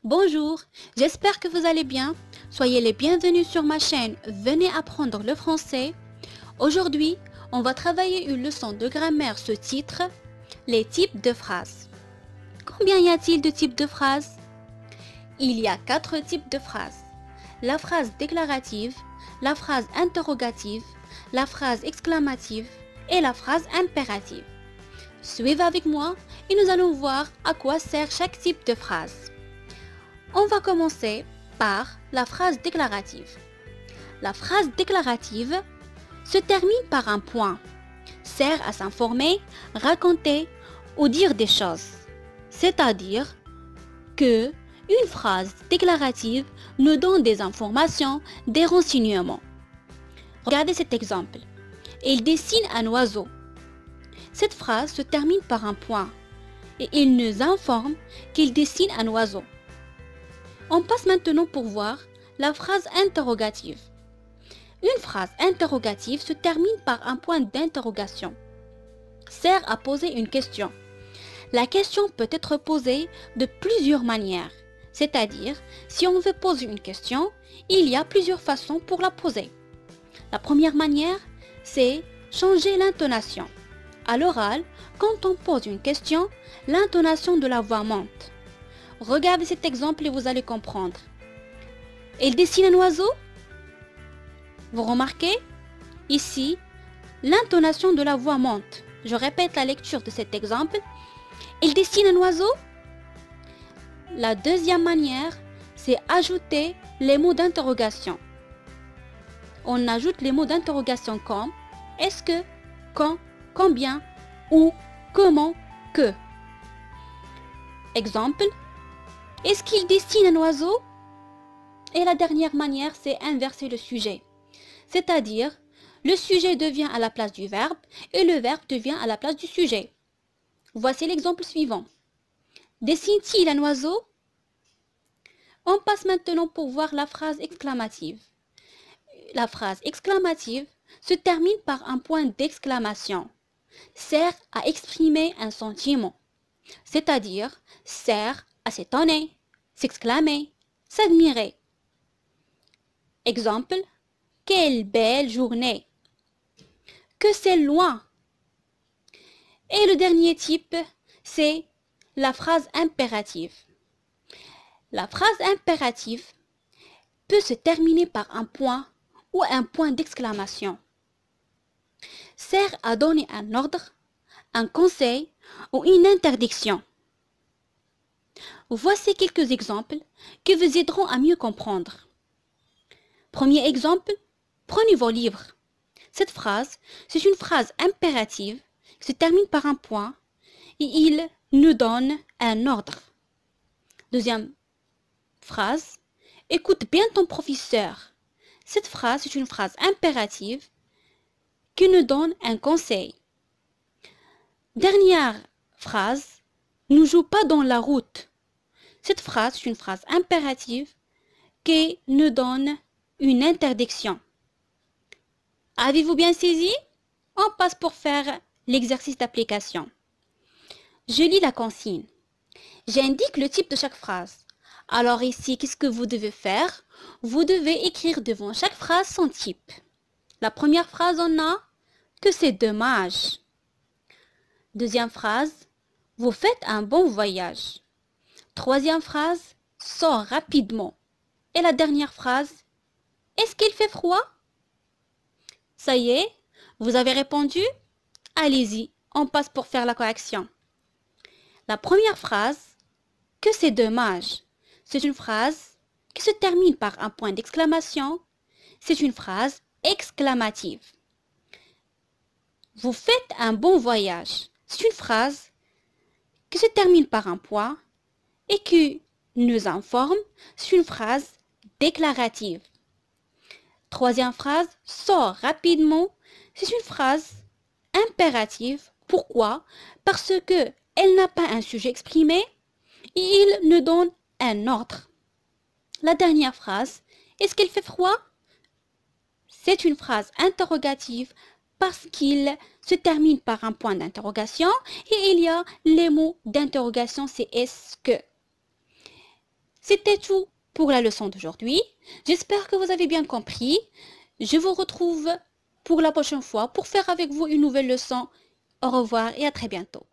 Bonjour, j'espère que vous allez bien. Soyez les bienvenus sur ma chaîne Venez apprendre le français. Aujourd'hui, on va travailler une leçon de grammaire sous titre Les types de phrases. Combien y a-t-il de types de phrases? Il y a 4 types de phrases. La phrase déclarative, la phrase interrogative, la phrase exclamative et la phrase impérative. Suivez avec moi et nous allons voir à quoi sert chaque type de phrase. On va commencer par la phrase déclarative. La phrase déclarative se termine par un point, sert à s'informer, raconter ou dire des choses. C'est-à-dire que une phrase déclarative nous donne des informations, des renseignements. Regardez cet exemple. Il dessine un oiseau. Cette phrase se termine par un point et il nous informe qu'il dessine un oiseau. On passe maintenant pour voir la phrase interrogative. Une phrase interrogative se termine par un point d'interrogation. Sert à poser une question. La question peut être posée de plusieurs manières. C'est-à-dire, si on veut poser une question, il y a plusieurs façons pour la poser. La première manière, c'est changer l'intonation. À l'oral, quand on pose une question, l'intonation de la voix monte. Regardez cet exemple et vous allez comprendre. Il dessine un oiseau. Vous remarquez? Ici, l'intonation de la voix monte. Je répète la lecture de cet exemple. Il dessine un oiseau. La deuxième manière, c'est ajouter les mots d'interrogation. On ajoute les mots d'interrogation comme est-ce que, quand, combien, où, comment, que. Exemple. Est-ce qu'il dessine un oiseau? Et la dernière manière, c'est inverser le sujet. C'est-à-dire, le sujet devient à la place du verbe et le verbe devient à la place du sujet. Voici l'exemple suivant. Dessine-t-il un oiseau? On passe maintenant pour voir la phrase exclamative. La phrase exclamative se termine par un point d'exclamation. Sert à exprimer un sentiment. C'est-à-dire, sert à s'étonner, s'exclamer, s'admirer. Exemple, quelle belle journée. Que c'est loin. Et le dernier type, c'est la phrase impérative. La phrase impérative peut se terminer par un point ou un point d'exclamation. Sert à donner un ordre, un conseil ou une interdiction. Voici quelques exemples qui vous aideront à mieux comprendre. Premier exemple, prenez vos livres. Cette phrase, c'est une phrase impérative qui se termine par un point et il nous donne un ordre. Deuxième phrase, écoute bien ton professeur. Cette phrase est une phrase impérative qui nous donne un conseil. Dernière phrase, ne joue pas dans la route. Cette phrase est une phrase impérative qui nous donne une interdiction. Avez-vous bien saisi? On passe pour faire l'exercice d'application. Je lis la consigne. J'indique le type de chaque phrase. Alors ici, qu'est-ce que vous devez faire? Vous devez écrire devant chaque phrase son type. La première phrase, on a que c'est dommage. Deuxième phrase, vous faites un bon voyage. Troisième phrase, sors rapidement. Et la dernière phrase, est-ce qu'il fait froid? Ça y est, vous avez répondu? Allez-y, on passe pour faire la correction. La première phrase, que c'est dommage. C'est une phrase qui se termine par un point d'exclamation. C'est une phrase exclamative. Vous faites un bon voyage. C'est une phrase qui se termine par un point et qui nous informe. C'est une phrase déclarative. Troisième phrase, sors rapidement. C'est une phrase impérative. Pourquoi? Parce que elle n'a pas un sujet exprimé et il nous donne un ordre. La dernière phrase, est-ce qu'il fait froid? C'est une phrase interrogative parce qu'il se termine par un point d'interrogation et il y a les mots d'interrogation, c'est est-ce que. C'était tout pour la leçon d'aujourd'hui. J'espère que vous avez bien compris. Je vous retrouve pour la prochaine fois pour faire avec vous une nouvelle leçon. Au revoir et à très bientôt.